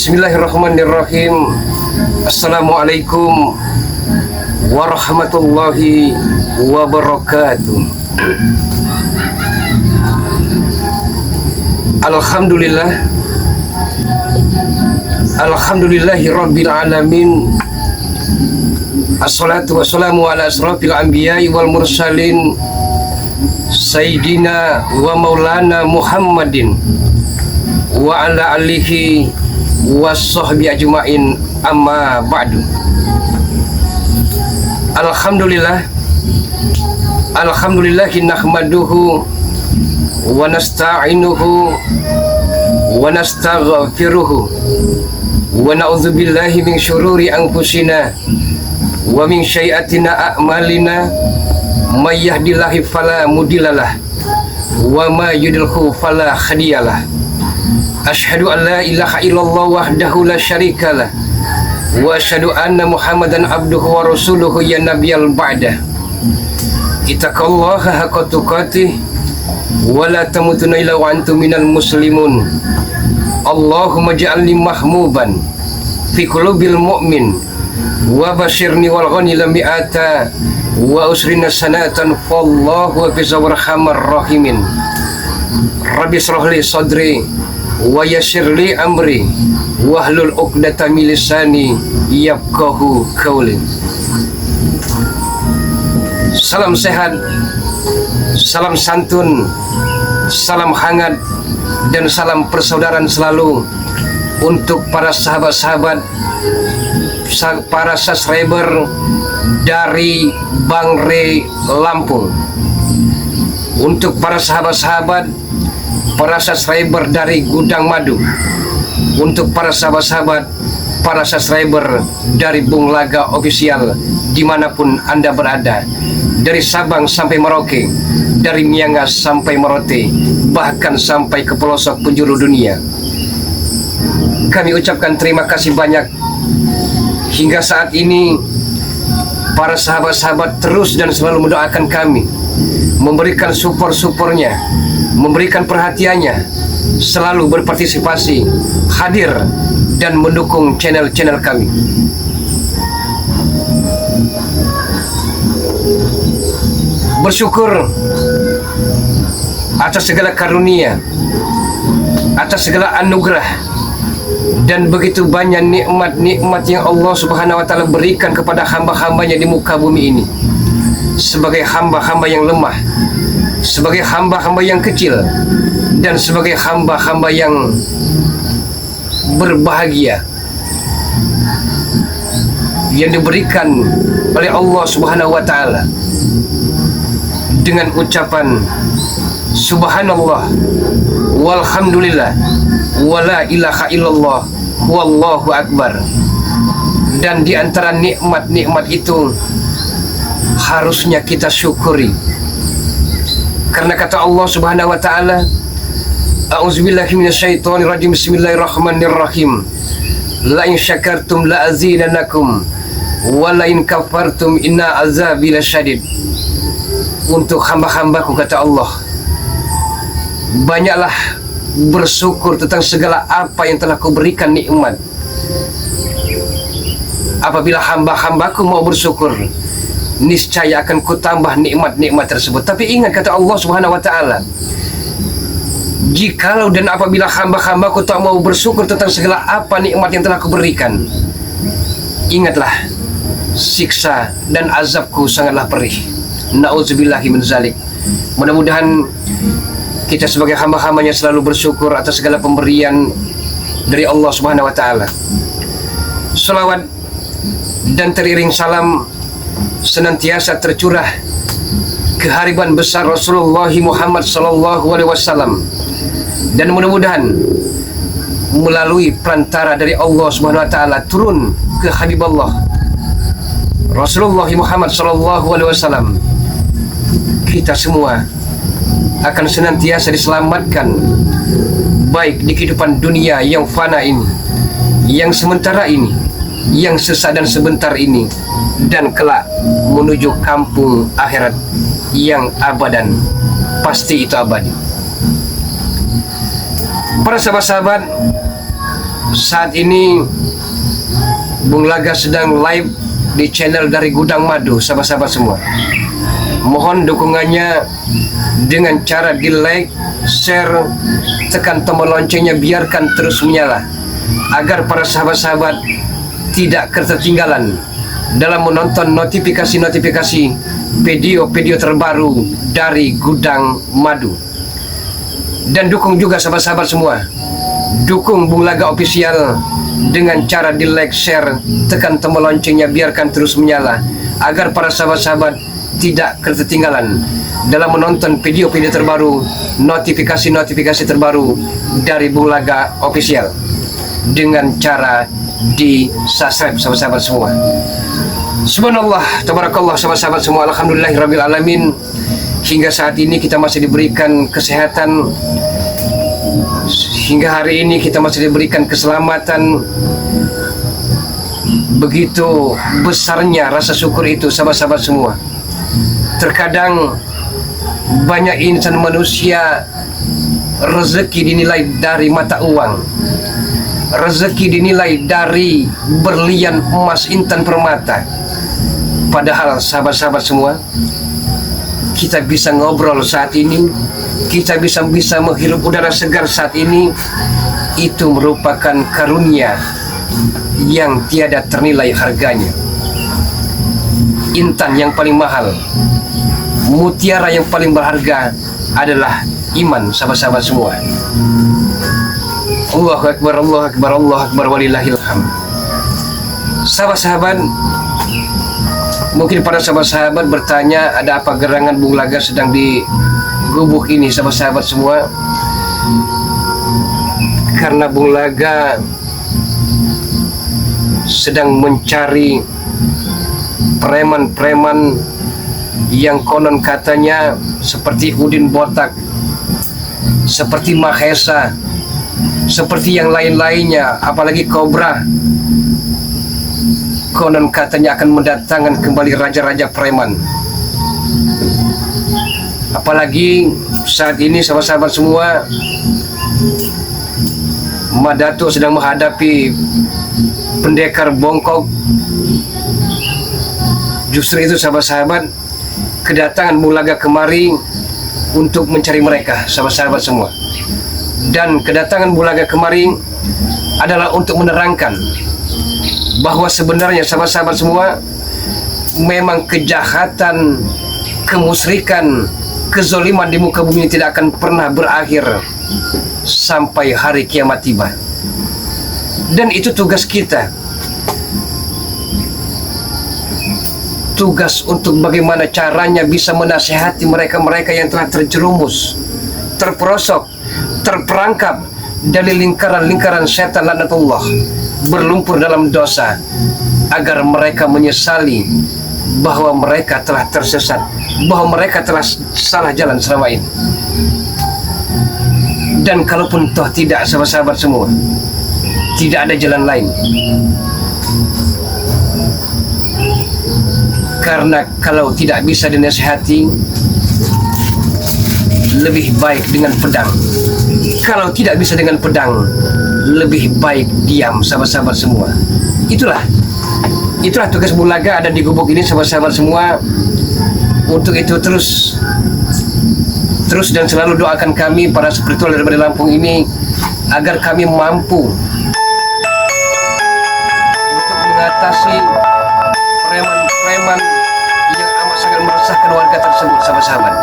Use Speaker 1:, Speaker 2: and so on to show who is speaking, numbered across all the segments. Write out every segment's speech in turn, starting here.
Speaker 1: Bismillahirrahmanirrahim. Assalamualaikum warahmatullahi wabarakatuh. Alhamdulillah, alhamdulillahi rabbil alamin. Assalatu wassalamu ala asrafil anbiya'i wal mursalin, Sayyidina wa maulana Muhammadin wa ala alihi wassohbi ajma'in, amma ba'du. Alhamdulillahi nahmaduhu wa nasta'inuhu wa nastaghfiruhu wa na'udzubillahi min syururi anfusina wa min sayyiatina a'malina. May yahdihillahu fala mudhillalah wa may yudlilhu fala hadiyalah. Asyhadu an la ilaha illallah wahdahu la syarikalah wa asyhadu anna Muhammadan abduhu wa rasuluhu ya nabiyal ba'dah. Ittaqallaha haqqa tuqatih wa la tamutunna illa wa antum minal muslimun. Allahumma ja'alni mahmuban fi qulubil mu'min wa basyirni wal ghani lam mi'ata wa usrina sanatan fallahu hafiza warhamar rahimin. Rabbi shrah li sadri wa yassir li amri wahlul 'uqdatam min lisani yafqahu qawli. Salam sehat, salam santun, salam hangat, dan salam persaudaraan selalu untuk para sahabat-sahabat, para subscriber dari Bangre Lampung, untuk para sahabat-sahabat, para subscriber dari Gudang Madu, untuk para sahabat-sahabat, para subscriber dari Bung Laga Official dimanapun Anda berada, dari Sabang sampai Merauke, dari Miangas sampai Merote, bahkan sampai ke pelosok penjuru dunia. Kami ucapkan terima kasih banyak. Hingga saat ini para sahabat-sahabat terus dan selalu mendoakan kami, memberikan support-supportnya, memberikan perhatiannya, selalu berpartisipasi, hadir dan mendukung channel-channel kami. Bersyukur atas segala karunia, atas segala anugerah, dan begitu banyak nikmat-nikmat yang Allah Subhanahu wa Ta'ala berikan kepada hamba-hambanya di muka bumi ini. Sebagai hamba-hamba yang lemah, sebagai hamba-hamba yang kecil, dan sebagai hamba-hamba yang berbahagia yang diberikan oleh Allah Subhanahu wa Ta'ala dengan ucapan subhanallah walhamdulillah wala ilaha illallah wallahu akbar. Dan di antara nikmat-nikmat itu harusnya kita syukuri, karena kata Allah Subhanahu wa Ta'ala, a'udzubillahi minasyaitonir rajim, bismillahirrahmanirrahim, la in syakartum la azidannakum wa la in kafartum inna azabi lasyadid. Untuk hamba-hambaku, kata Allah, banyaklah bersyukur tentang segala apa yang telah kuberikan nikmat. Apabila hamba-hambaku mau bersyukur, niscaya akan kutambah nikmat-nikmat tersebut. Tapi ingat, kata Allah Subhanahu wa Ta'ala, jikalau dan apabila hamba-hambaku tak mau bersyukur tentang segala apa nikmat yang telah kuberikan, ingatlah, siksa dan azabku sangatlah perih. Na'udzubillahi min zalik. Mudah-mudahan kita sebagai hamba-hambanya selalu bersyukur atas segala pemberian dari Allah Subhanahu wa Ta'ala. Salawat dan teriring salam senantiasa tercurah kehariban besar Rasulullah Muhammad sallallahu alaihi wasallam, dan mudah-mudahan melalui perantara dari Allah Subhanahu wa Ta'ala turun ke Habibullah Rasulullah Muhammad sallallahu alaihi wasallam, kita semua akan senantiasa diselamatkan, baik di kehidupan dunia yang fana ini, yang sementara ini, yang sesaat dan sebentar ini, dan kelak menuju kampung akhirat yang abadan, pasti itu abadi. Para sahabat-sahabat, Saat ini Bung Laga sedang live di channel dari Gudang Madu, sahabat-sahabat semua. Mohon dukungannya dengan cara di like, share, tekan tombol loncengnya, biarkan terus menyala agar para sahabat-sahabat tidak ketertinggalan dalam menonton notifikasi-notifikasi video-video terbaru dari Gudang Madu. Dan dukung juga sahabat-sahabat semua, dukung Bung Laga Official dengan cara di like, share, tekan tombol loncengnya, biarkan terus menyala agar para sahabat-sahabat tidak ketertinggalan dalam menonton video-video terbaru, notifikasi-notifikasi terbaru dari Bung Laga Official dengan cara di subscribe, sahabat-sahabat semua. Subhanallah, tabarakallah, sahabat-sahabat semua. Alhamdulillahirabbil alamin. Hingga saat ini kita masih diberikan kesehatan, hingga hari ini kita masih diberikan keselamatan. Begitu besarnya rasa syukur itu, sahabat-sahabat semua. Terkadang banyak insan manusia rezeki dinilai dari mata uang, rezeki dinilai dari berlian, emas, intan, permata. Padahal sahabat-sahabat semua, kita bisa ngobrol saat ini, kita bisa menghirup udara segar saat ini, itu merupakan karunia yang tiada ternilai harganya. Intan yang paling mahal, mutiara yang paling berharga adalah iman, sahabat-sahabat semua. Allahu Akbar, Allahu Akbar, Allahu Akbar, walillahil hamd. Sahabat-sahabat, mungkin para sahabat-sahabat bertanya, ada apa gerangan Bung Laga sedang di gubuk ini, sahabat-sahabat semua? Karena Bung Laga sedang mencari preman-preman yang konon katanya seperti Udin Botak, seperti Mahesa, seperti yang lain-lainnya, apalagi Kobra. Konon katanya akan mendatangkan kembali raja-raja preman. Apalagi saat ini, sahabat-sahabat semua, Madato sedang menghadapi pendekar bongkok. Justru itu, sahabat-sahabat, kedatangan Bung Laga kemari untuk mencari mereka, sahabat-sahabat semua. Dan kedatangan Bung Laga kemari adalah untuk menerangkan bahwa sebenarnya, sahabat-sahabat semua, memang kejahatan, kemusyrikan, kezoliman di muka bumi tidak akan pernah berakhir sampai hari kiamat tiba. Dan itu tugas kita, tugas untuk bagaimana caranya bisa menasihati mereka-mereka yang telah terjerumus, terperosok, terperangkap dari lingkaran-lingkaran setan laknatullah, berlumpur dalam dosa, agar mereka menyesali bahwa mereka telah tersesat, bahwa mereka telah salah jalan selama ini. Dan kalaupun toh tidak, sahabat-sahabat semua, tidak ada jalan lain. Karena kalau tidak bisa dinasihati, lebih baik dengan pedang. Kalau tidak bisa dengan pedang, lebih baik diam, sahabat-sahabat semua. Itulah tugas Bung Laga ada di gubuk ini, sahabat-sahabat semua. Untuk itu terus dan selalu doakan kami para spiritual dari Lampung ini agar kami mampu untuk mengatasi preman-preman yang amat sangat meresahkan warga tersebut, sahabat-sahabat.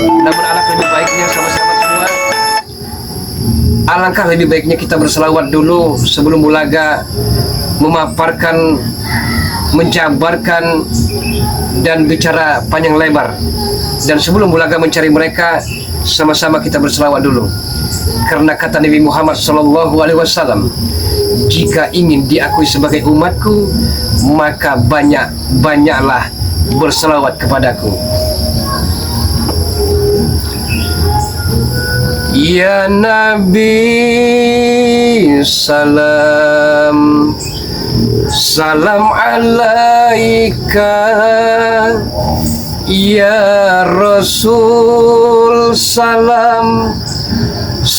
Speaker 1: Namun alangkah lebih baiknya, sahabat-sahabat semua, alangkah lebih baiknya kita berselawat dulu sebelum Bung Laga memaparkan, menjabarkan, dan bicara panjang lebar. Dan sebelum Bung Laga mencari mereka, sama-sama kita berselawat dulu. Karena kata Nabi Muhammad SAW, jika ingin diakui sebagai umatku, maka banyaklah berselawat kepadaku. Ya Nabi salam, salam alaika. Ya Rasul salam,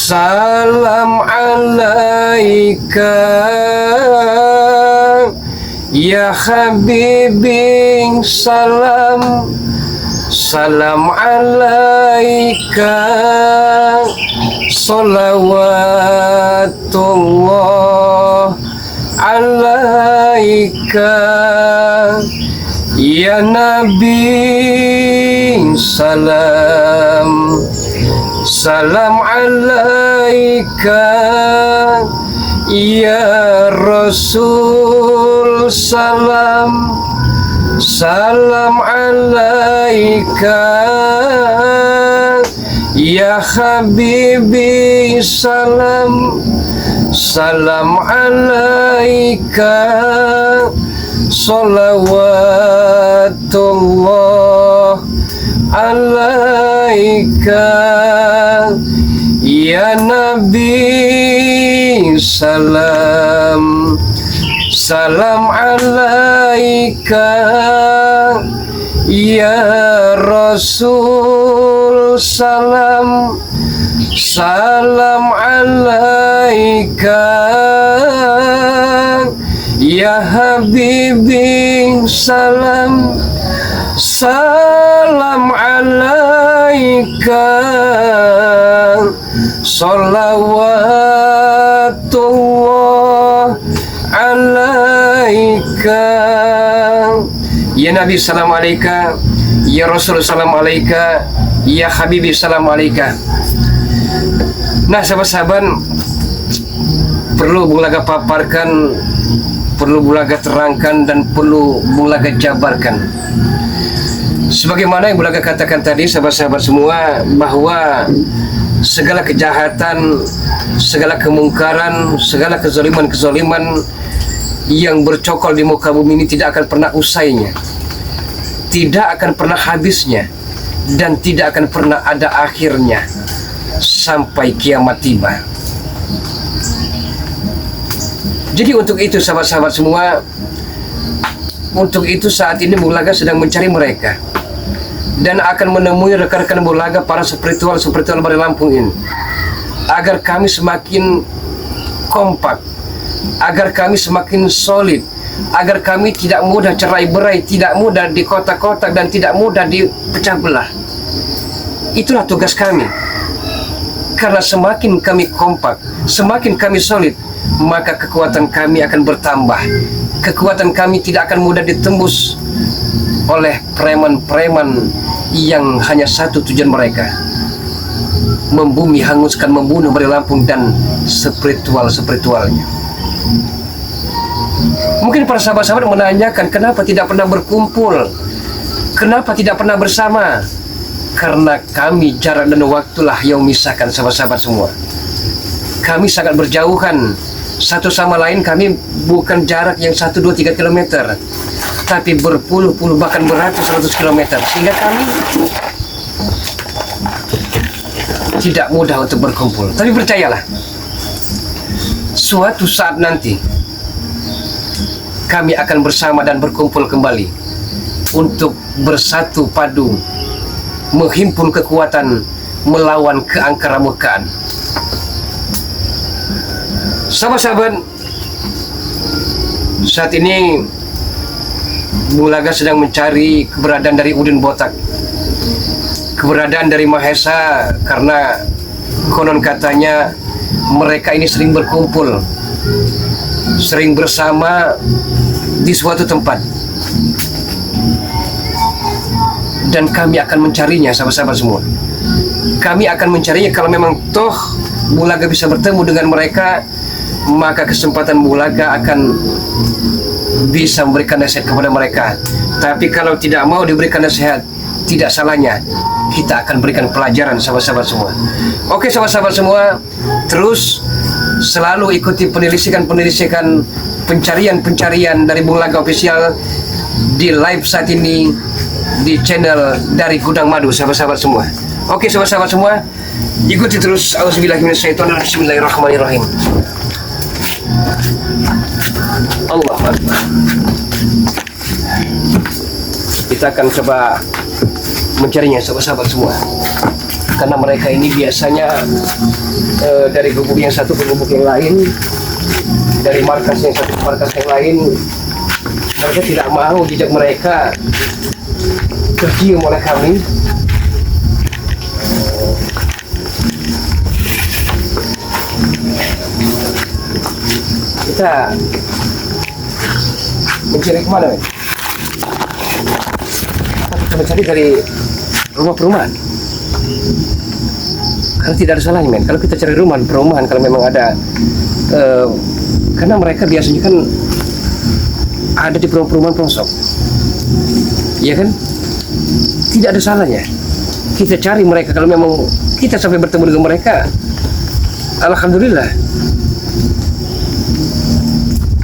Speaker 1: Salam alaika ya Habibi, salam. Salam alaika, salawatullah alaika ya Nabi, salam. Salam alaika ya Rasul, salam. Salam alaika ya Habibi, salam. Salam alaika, salawatullah alaika ya Nabi, salam. Salam alaika ya Rasul, salam. Salam alaika ya Habibi, salam. Salam alaika, salawatullah alaika ya Nabi, salam alaika ya Rasul, salam alaika ya Habibi, salam alaika. Nah, sahabat-sahabat, perlu Bung Laga paparkan, perlu Bung Laga terangkan, dan perlu Bung Laga jabarkan. Sebagaimana yang Bung Laga katakan tadi, sahabat-sahabat semua, bahwa segala kejahatan, segala kemungkaran, segala kezaliman-kezaliman yang bercokol di muka bumi ini tidak akan pernah usainya, tidak akan pernah habisnya, dan tidak akan pernah ada akhirnya sampai kiamat tiba. Jadi untuk itu sahabat-sahabat semua, untuk itu saat ini Bung Laga sedang mencari mereka dan akan menemui rekan-rekan Bung Laga, para spiritual Bari Lampung ini, agar kami semakin kompak, agar kami semakin solid, agar kami tidak mudah cerai-berai, tidak mudah dikotak-kotak, dan tidak mudah dipecah belah. Itulah tugas kami. Karena semakin kami kompak, semakin kami solid, maka kekuatan kami akan bertambah. Kekuatan kami tidak akan mudah ditembus oleh preman-preman yang hanya satu tujuan mereka: membumi, hanguskan, membunuh Bari Lampung dan spiritualnya. Mungkin para sahabat-sahabat menanyakan, kenapa tidak pernah berkumpul, kenapa tidak pernah bersama? Karena kami, jarak dan waktulah yang memisahkan sahabat-sahabat semua. Kami sangat berjauhan satu sama lain. Kami bukan jarak yang 1, 2, 3 km, tapi berpuluh-puluh bahkan beratus-ratus kilometer, sehingga kami tidak mudah untuk berkumpul. Tapi percayalah, suatu saat nanti kami akan bersama dan berkumpul kembali untuk bersatu padu, menghimpun kekuatan melawan keangkeramurkaan. Sahabat-sahabat, saat ini Bung Laga sedang mencari keberadaan dari Udin Botak, keberadaan dari Mahesa, karena konon katanya mereka ini sering berkumpul, sering bersama di suatu tempat. Dan kami akan mencarinya, sahabat-sahabat semua. Kami akan mencarinya. Kalau memang toh Bung Laga bisa bertemu dengan mereka, maka kesempatan Bung Laga akan bisa memberikan nasihat kepada mereka. Tapi kalau tidak mau diberikan nasihat, tidak salahnya kita akan berikan pelajaran, sahabat-sahabat semua. Oke sahabat-sahabat semua, terus selalu ikuti penelitikan pencarian dari Bung Laga Official di live saat ini di channel dari Gudang Madu, sahabat-sahabat semua. Oke sahabat-sahabat semua, ikuti terus. Auzubillahiminasyaitonirrajim. Bismillahirrahmanirrahim. Allah Akbar. Kita akan coba mencarinya, sahabat-sahabat semua. karena mereka ini biasanya dari gubuk yang satu ke gubuk yang lain, dari markas yang satu ke markas yang lain. Mereka tidak mau jejak mereka tercium oleh kami. Kita mencari kemana, men? Kita mencari dari rumah perumahan. Karena tidak ada salahnya, men. Kalau kita cari rumah perumahan, kalau memang ada, karena mereka biasanya kan ada di perumahan pelosok, iya kan? Tidak ada salahnya kita cari mereka. Kalau memang kita sampai bertemu dengan mereka, alhamdulillah.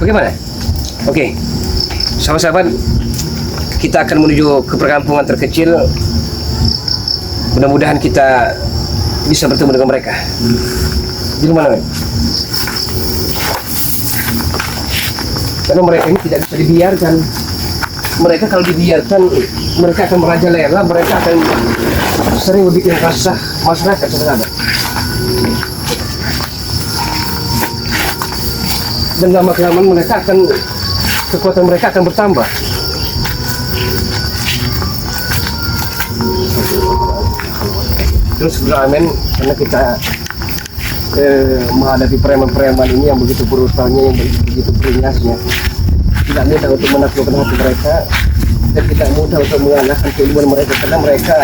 Speaker 1: Bagaimana? Oke, sahabat-sahabat, kita akan menuju ke perkampungan terkecil. Mudah-mudahan kita bisa bertemu dengan mereka. Di mana, men? Karena mereka ini tidak bisa dibiarkan. Mereka kalau dibiarkan, mereka akan merajalela, mereka akan sering membuat resah masyarakat, saudara. Dan lama-kelamaan mereka akan, kekuatan mereka akan bertambah. Terus beramen, karena kita menghadapi preman-preman ini yang begitu brutalnya, yang begitu beringasnya. Tidak mudah untuk menaklukkan hati mereka, dan tidak mudah untuk mengalahkan keilmuan mereka, karena mereka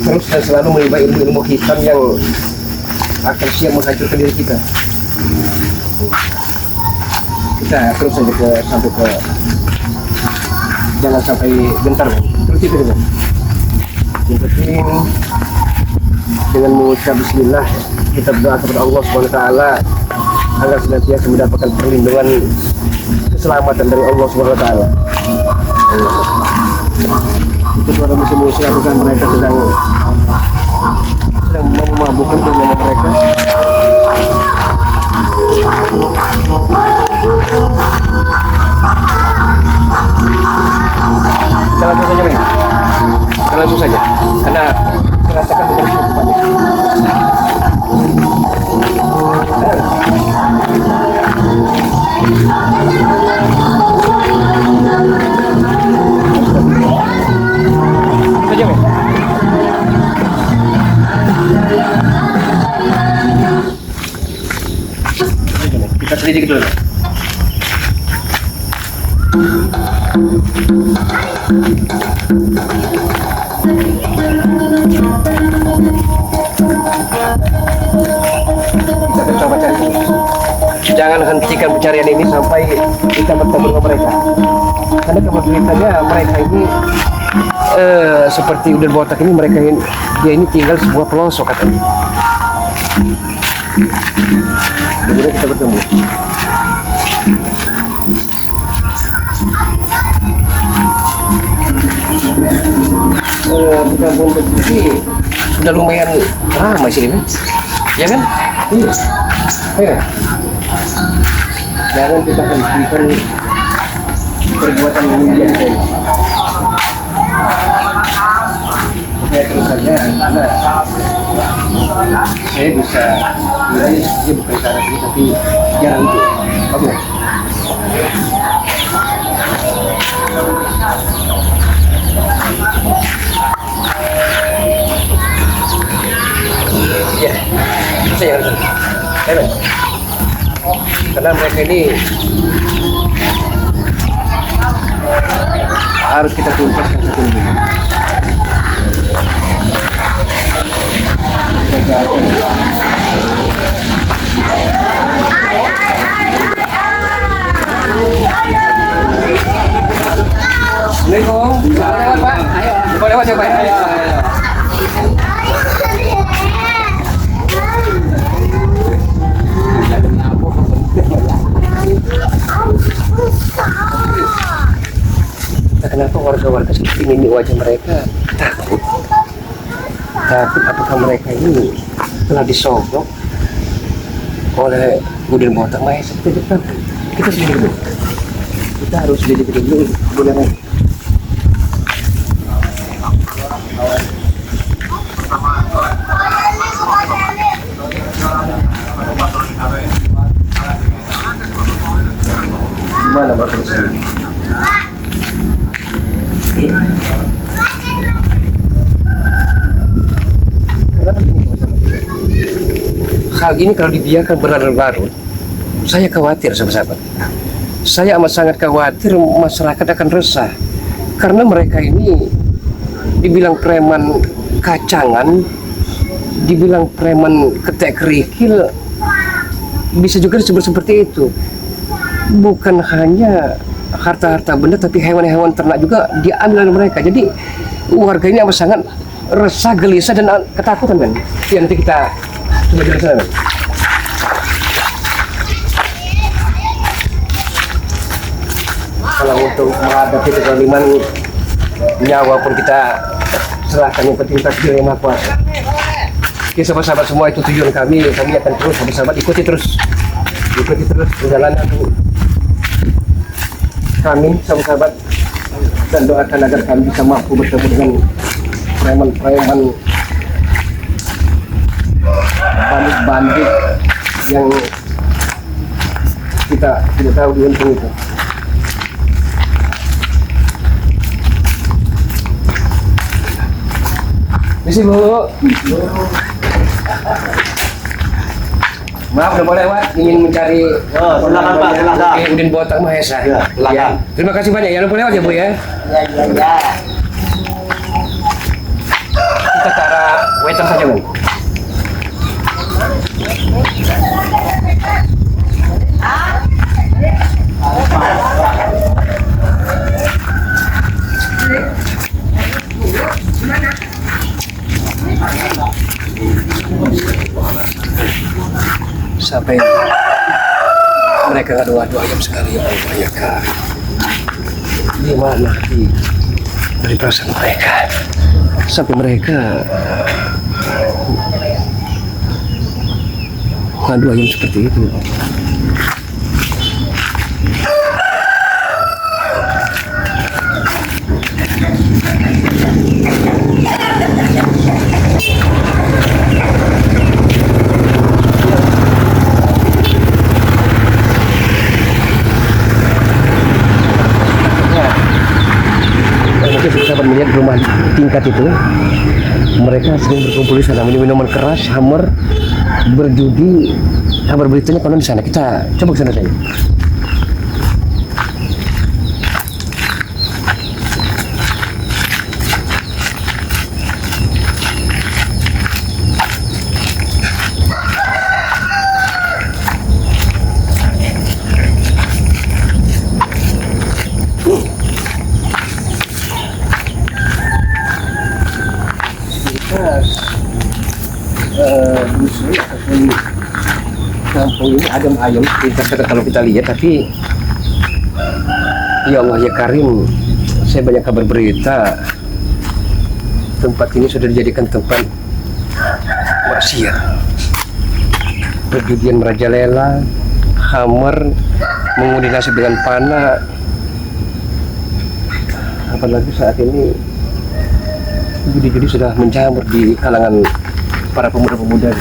Speaker 1: terus dan selalu menimba ilmu-ilmu hitam yang akan siap menghancurkan diri kita. Kita terus saja sampai ke, jangan sampai gentar, terus itu juga. Yang penting dengan mengucap bismillah, kita berdoa kepada Allah SWT agar senantiasa mendapatkan perlindungan, keselamatan dari Allah SWT. Itu para musuh-musuh lakukan, mereka sedang memabukkan dunia mereka. Kita langsung saja, men. Kita langsung saja, karena merasakan beberapa banyak. Saja, men. Kita selidiki dulu. Kita akan coba cari. Jangan hentikan pencarian ini sampai kita bertemu dengan mereka. Karena kebetulannya mereka ini seperti udah botak ini, mereka ini, dia ini tinggal sebuah pelosok katanya. Kemudian kita bertemu. Kampung ini sudah lumayan ramai sini, kan? Ya kan? Iya. Ya. Jangan kita hentikan perbuatan yang biasa. Saya terus saja, karena saya bisa nilai dia bukan cara ini, tapi jarang itu. Oke. Ya, bisa ya, kan? Karena mereka ini harus kita tuntaskan satu demi. Assalamualaikum. Lewat, Pak. Ayo. Coba lewat ya, Pak. Ayo. Kenapa warga-warga seperti ini wajah mereka takut? Takut apakah mereka ini telah disogok oleh Budin Botak Maya seperti itu? Kita sedikit dulu. Kita harus sedikit dulu. Boleh. Gimana Mbak Felicia? Hal ini kalau dibiarkan berlarut-larut, saya khawatir sahabat-sahabat. Saya amat sangat khawatir masyarakat akan resah. Karena mereka ini dibilang preman kacangan, dibilang preman ketek kerikil, bisa juga disebut seperti itu. Bukan hanya harta-harta benda, tapi hewan-hewan ternak juga diambil oleh mereka. Jadi warga ini amat sangat resah, gelisah, dan ketakutan kan. Ya, nanti kita coba jalan sana kan. Kalau untuk menghadapi kezaliman, nyawa pun kita serahkan, yang penting takdir yang Maha Kuasa. Oke sahabat-sahabat semua, itu tujuan kami akan terus sahabat-sahabat ikuti terus perjalanan kami sahabat-sahabat, dan doakan agar kami bisa mampu bertemu dengan preman-preman bandit yang kita tidak tahu diuntung itu. Misi Bu. Maaf udah mau lewat, ingin mencari
Speaker 2: silakan Pak, silakan.
Speaker 1: Udin Botak Mahesa.
Speaker 2: Ya, silakan.
Speaker 1: Terima kasih banyak ya, lupa lewat ya Bu ya.
Speaker 2: Ya.
Speaker 1: Kita ke arah waiter saja Bu. Sampai mereka nggak doa jam sekali ya Allah ya Kak. Gimana hati dari perasaan mereka sampai mereka ngadu ayam seperti itu. Sahabat melihat rumah tingkat itu, mereka sering berkumpul di sana, minum minuman keras, hammer, berjudi. Kabar beritanya konon di sana. Kita coba ke sana saja. Busui ataupun kampung ini adem ayem kalau kita lihat, tapi ya Allah ya Karim, saya banyak kabar berita tempat ini sudah dijadikan tempat maksiat, perjudian merajalela, hammer, mengundi nasib dengan panah. Apalagi saat ini judi-judi sudah menjamur di kalangan para pemuda-pemuda.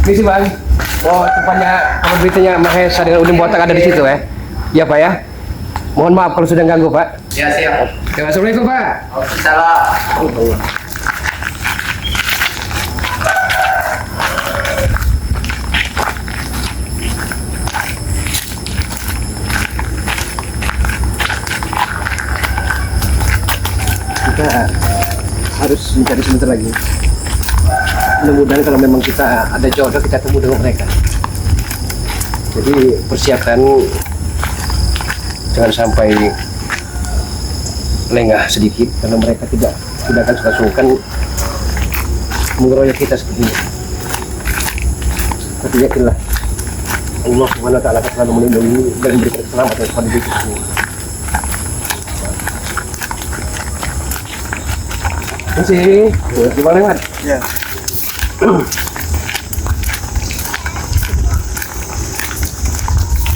Speaker 1: Misi bang, oh tempatnya kabar beritanya Mahesa dengan Udin Botak ada di situ ya? Iya Pak ya. Mohon maaf kalau sudah ganggu Pak.
Speaker 2: Ya siap.
Speaker 1: Assalamualaikum Pak.
Speaker 2: Waalaikumsalam.
Speaker 1: Kita harus mencari sebentar lagi. Mudah-mudahan kalau memang kita ada jodoh, kita temu dengan mereka. Jadi persiapkan, jangan sampai lengah sedikit karena mereka tidak akan suka-sukan mengeroyok kita seperti ini. Tapi yakinlah Allah Subhanahu wa taala akan selalu melindungi dan memberikan keselamatan kepada diri kita semua. Masih, gimana lewat?
Speaker 2: Ya.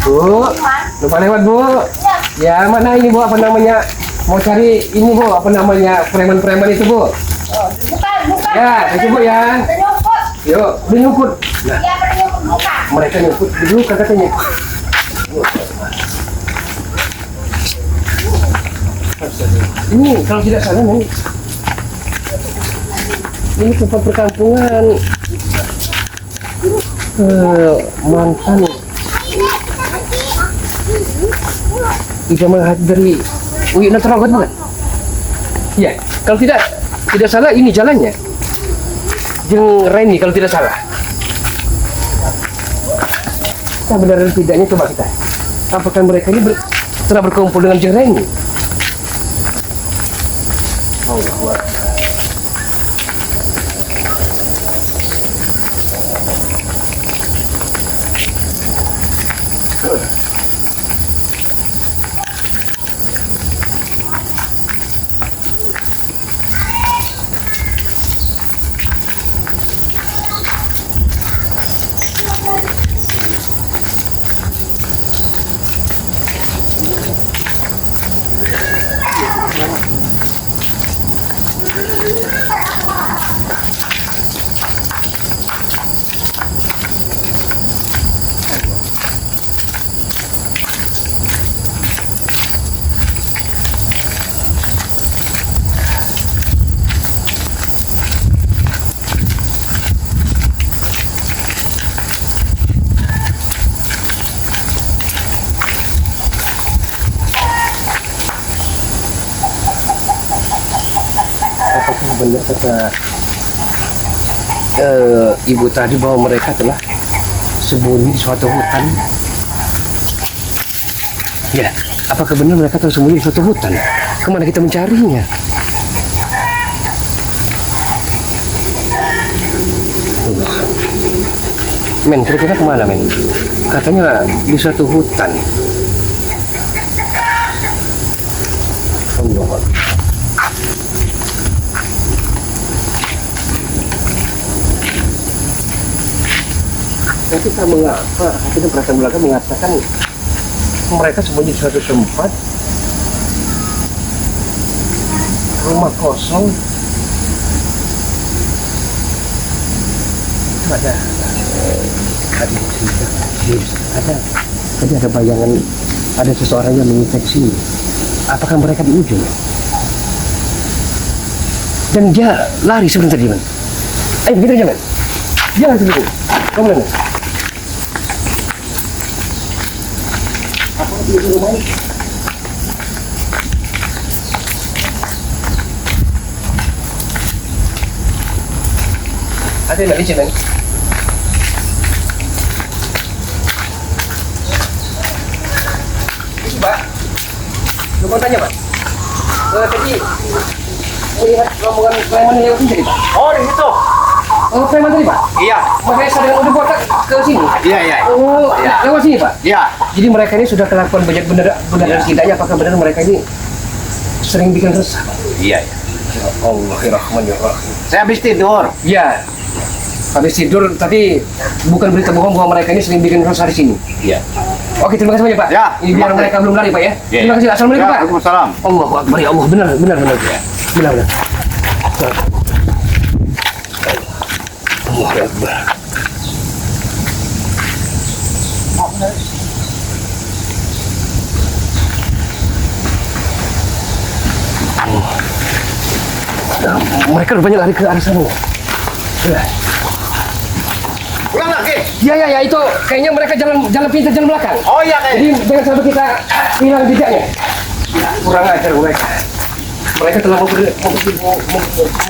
Speaker 1: Bu, lupa lewat Bu. Ya mana ini Bu, apa namanya? Mau cari ini Bu, apa namanya, preman-preman itu Bu?
Speaker 3: Bukan.
Speaker 1: Ya, itu Bu ya.
Speaker 3: Penyumput.
Speaker 1: Yuk, udah nyumput. Nah,
Speaker 3: Iya, penyumput bukan.
Speaker 1: mereka nyumput dulu katanya. Ini kalau tidak salah nih, ini tempat perkampungan mantan Ijamal Haji dari Uyuk Natragot bukan? Ya, kalau tidak salah ini jalannya. Jeng Reni kalau tidak salah. Kita benar dan tidaknya coba kita. Apakah mereka ini telah berkumpul dengan Jeng Reni? Allahu Akbar. Apakah benar kata ibu tadi bahwa mereka telah sembunyi di suatu hutan? Ya, apakah benar mereka telah sembunyi di suatu hutan? Kemana kita mencarinya? Men, kira-kira kemana men? Katanya di suatu hutan. Allah. Tapi tak mengapa hati dan perasaan belakang mengatakan mereka sembunyi di suatu tempat, rumah kosong, ada tadi ada bayangan, ada seseorang yang menginfeksi. Apakah mereka di ujung? Dan dia lari sebentar tadi, man. Ayo kita jangan sebentar. Kamu lihat. Apa di rumah ini? Ada yang nggak licin, man? Pak, lu mau tanya Pak? Tadi melihat rombongan preman yang lewat sini Pak?
Speaker 2: Oh, di situ.
Speaker 1: Oh, preman tadi Pak?
Speaker 2: Iya.
Speaker 1: Makanya saya dengan udah botak ke sini?
Speaker 2: Iya.
Speaker 1: Oh,
Speaker 2: Iya.
Speaker 1: lewat sini Pak?
Speaker 2: Iya.
Speaker 1: Jadi mereka ini sudah kelakuan banyak benar dan tidaknya, apakah benar mereka ini sering bikin resah Pak?
Speaker 2: Iya.
Speaker 1: Ya Allahirrahmanirrahim.
Speaker 2: Saya habis tidur.
Speaker 1: Ya, habis tidur tadi bukan berita bohong bahwa mereka ini sering bikin resah di sini.
Speaker 2: Iya.
Speaker 1: Oke, terima kasih banyak Pak.
Speaker 2: Ya,
Speaker 1: Ini biar
Speaker 2: terima kasih.
Speaker 1: mereka belum lari Pak ya.
Speaker 2: Ya,
Speaker 1: Terima kasih. Assalamualaikum Pak.
Speaker 2: Waalaikumsalam.
Speaker 1: Allahu Akbar, ya Allah, benar. Benar. Allahu Akbar. Mereka rupanya lari ke arah sana. Ya.
Speaker 2: Pulang lagi.
Speaker 1: Ya, itu kayaknya mereka jalan pintas jalan belakang.
Speaker 2: Oh iya,
Speaker 1: Jadi jangan sampai kita hilang jejaknya. Ya, kurang ajar mereka. Mereka telah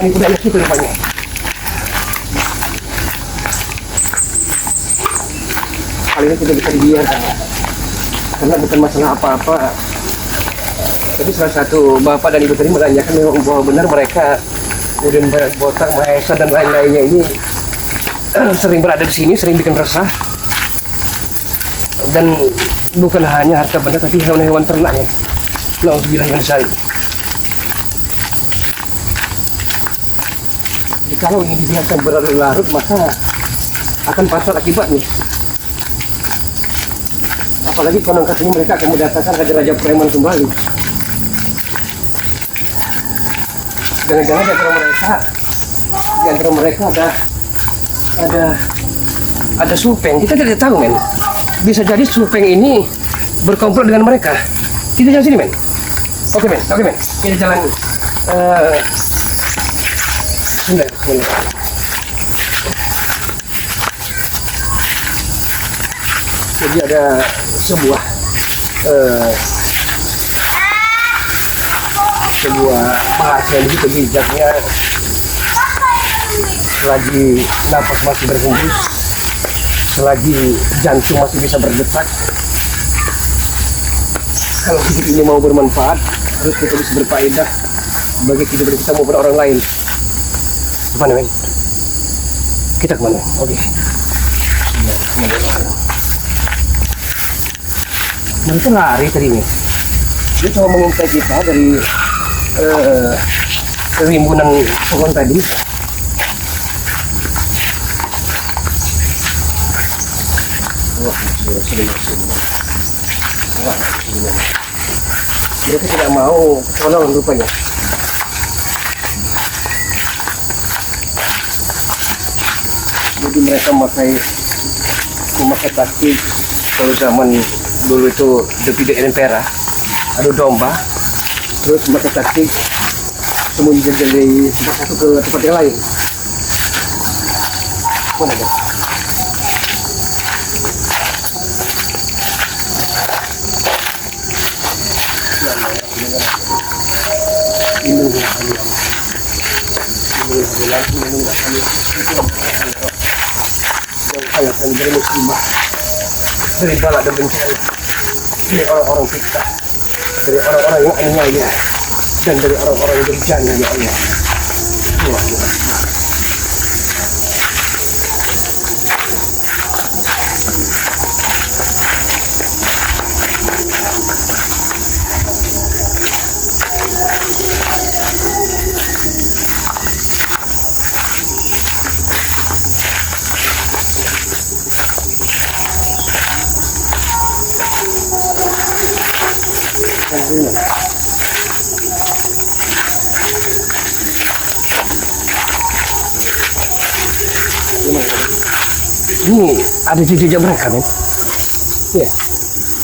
Speaker 1: menipu daya kita rupanya. Hal ini tidak bisa dibiarkan. Karena bukan masalah apa-apa. Jadi salah satu bapak dan ibu tadi menanyakan memang bahwa benar mereka kemudian Botak, Mahesa dan lain-lainnya ini sering berada di sini, sering bikin resah. Dan bukan hanya harta benda tapi hewan-hewan ternaknya. Nauzubillah min dzalik. Jadi kalau ini dibiarkan berlarut-larut maka akan fatal akibatnya. Apalagi konon katanya mereka akan mendatangkan raja-raja preman kembali. Jangan-jangan di antara mereka ada Supeng. Kita tidak tahu, men. Bisa jadi Supeng ini berkomplot dengan mereka. Kita jalan sini, men. Oke, men. Kita jalan sebentar. Jadi ada sebuah bahasa yang begitu bijaknya. Selagi napas masih berhembus, selagi jantung masih bisa berdetak, kalau hidup ini mau bermanfaat, harus kita bisa berfaedah bagi kehidupan kita maupun orang lain. Kemana, men? Kita kemana? Oke. Mereka lari tadi, men. Dia coba mengintai kita dari rimbunan pohon tadi. Mereka tidak mau tolong rupanya. Jadi mereka memakai taktik kalau zaman dulu itu Depi de Empera, adu domba, terus memakai taktik sembunyi dari tempat satu ke tempat yang lain. Mana ada? Yang dari musibah, dari bala dan bencana, dari orang-orang kita, dari orang-orang yang aniaya, dan dari orang-orang yang berjana, ya Allah. Ini ada jejak mereka, men. Ya,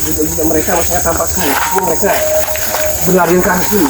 Speaker 1: jejak mereka masih tampak semua. Ini mereka berlari ke arah sini.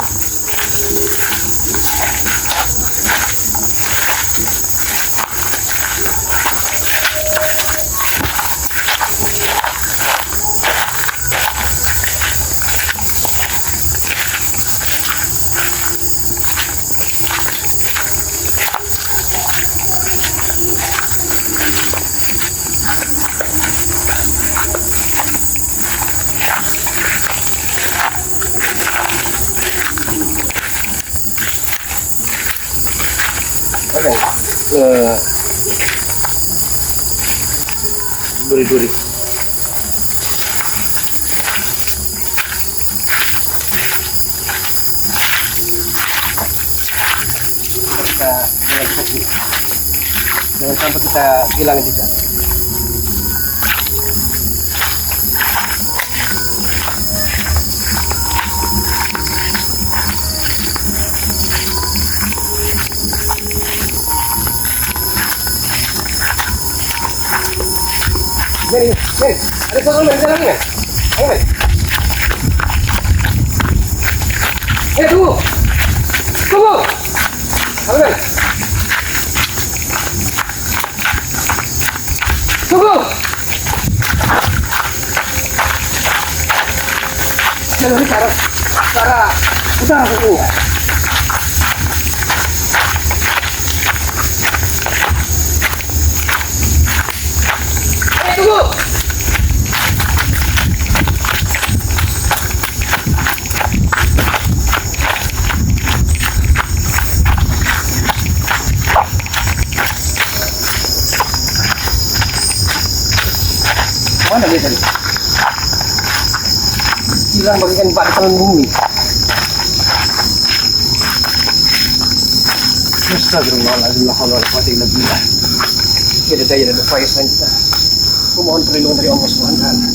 Speaker 1: Duri-duri. Kita jalan kaki. Jangan sampai kita hilang jejak. Men, ada seorang di dalam ni. Ayo, men. Tunggu. Ayo, men. Tunggu. Jangan ni cara utara tu. Tunggu. hilang bagikan batalan bumi. Astagfirullahaladzim, la haula wala quwwata illa billah. Tiada daya dan upaya selain kita. Memohon perlindungan dari Allah Subhanahu wa taala.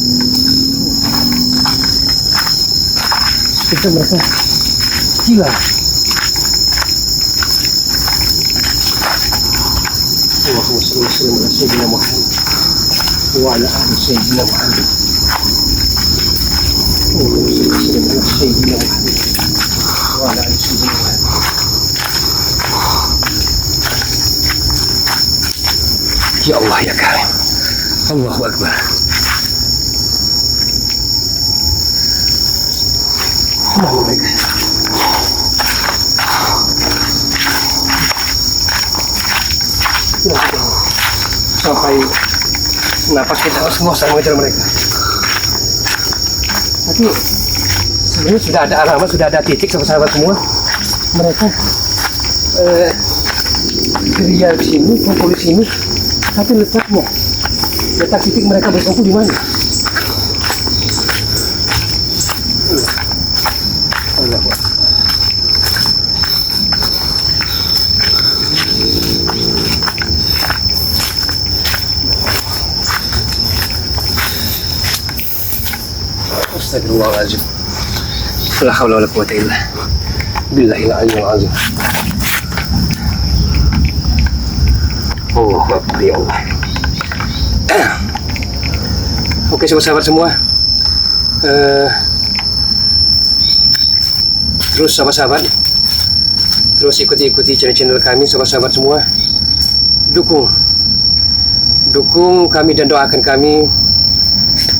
Speaker 1: Kita merasa gila. Allahumma salli wa sallim ala sayyidina Muhammad wa ala ali sayyidina Muhammad. Allahumma salli wa sallim ala sayyidina Muhammad wa ala ali sayyidina Muhammad. Ya Allah ya Karim. Allahu Akbar. Allahu Akbar. Sampai napas kita harus ngosang mengejar mereka. Tapi sebenarnya sudah ada alamat, sudah ada titik sahabat-sahabat semua. Mereka gerilya di sini, kumpul di sini. Tapi letak titik mereka berkumpul di mana? Allah. Astagfirullahaladzim. La haula wala quwwata illa billahil aliyyil azim. Oh, ya Allah. Oke, sahabat-sahabat semua. Terus sahabat-sahabat, terus ikuti channel kami, sahabat-sahabat semua. Dukung kami dan doakan kami.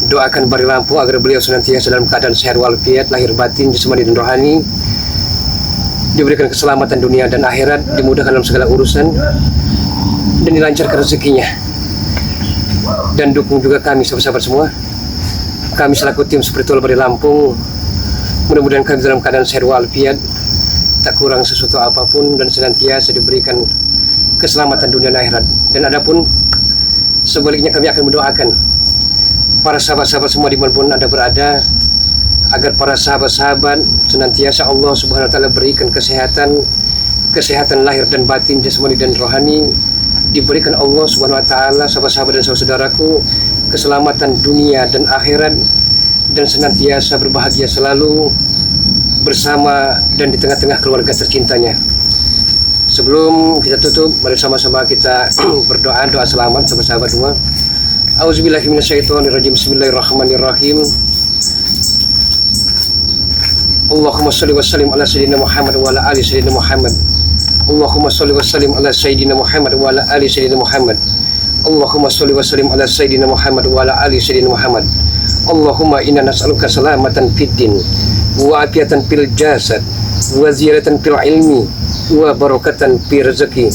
Speaker 1: Doakan Bari Lampung agar beliau senantiasa dalam keadaan sehat walafiat, lahir batin, jasmani dan rohani, diberikan keselamatan dunia dan akhirat, dimudahkan dalam segala urusan, dan dilancarkan rezekinya. Dan dukung juga kami sahabat-sahabat semua. Kami selaku tim spiritual Bari Lampung, mudah-mudahan kami dalam keadaan sehat walafiat, tak kurang sesuatu apapun, dan senantiasa diberikan keselamatan dunia dan akhirat. Dan adapun sebaliknya, kami akan mendoakan para sahabat-sahabat semua dimanapun Anda berada, agar para sahabat-sahabat senantiasa Allah Subhanahu wa taala berikan kesehatan lahir dan batin, jasmani dan rohani, diberikan Allah Subhanahu wa taala sahabat-sahabat dan saudaraku keselamatan dunia dan akhirat, dan senantiasa berbahagia selalu bersama dan di tengah-tengah keluarga tercintanya. Sebelum kita tutup, mari sama-sama kita berdoa, doa selamat sahabat-sahabat semua. Auzubillahi minasyaitonirrajim. Bismillahirrahmanirrahim. Allahumma shalli wa sallim ala sayyidina Muhammad wa ala ali sayyidina Muhammad. Allahumma shalli wa sallim ala sayyidina Muhammad wa ala ali sayyidina Muhammad. Allahumma shalli wa sallim ala sayyidina Muhammad wa ala ali sayyidina Muhammad. Allahumma inna nas'aluka salamatan fid din wa afiatan fil jasad wa ziyadatan fil ilmi wa barakatan fi rezeki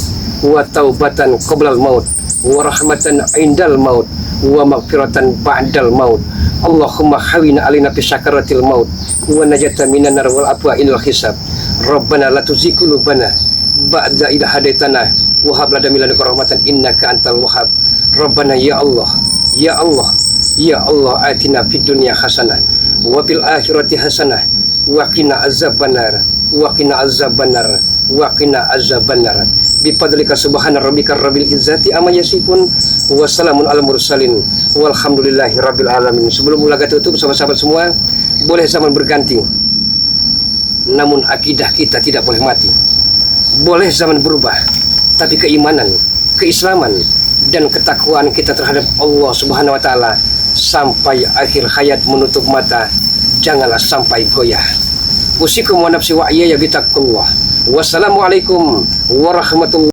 Speaker 1: wa taubatan qoblal maut wa rahmatan indal maut wa maghfiratan ba'dal maut. Allahumma hawina alina fi sakaratil maut wa najata minan nar wal afwa ilal hisab. Rabbana la tuzigh qulubana ba'da idh hadaitana wa hab lana min ladunka rahmatan innaka antal wahhab. Rabbana ya Allah, ya Allah, ya Allah, atina fid dunya hasanah wa fil akhirati hasanah wa qina azabannar wa qina azabannar wa qina azabannar. Bifadlika subhana rabbika rabbil izzati amma yasifun wa salamun alal mursalin walhamdulillahi rabbil alamin. Sebelum laga tutup, sahabat-sahabat semua, boleh zaman berganti, namun akidah kita tidak boleh mati. Boleh zaman berubah, tapi keimanan, keislaman, dan ketakwaan kita terhadap Allah Subhanahu wa taala sampai akhir hayat menutup mata janganlah sampai goyah. Usikum wa nafsi wa iyaya bitaqullah. Wassalamualaikum warahmatullahi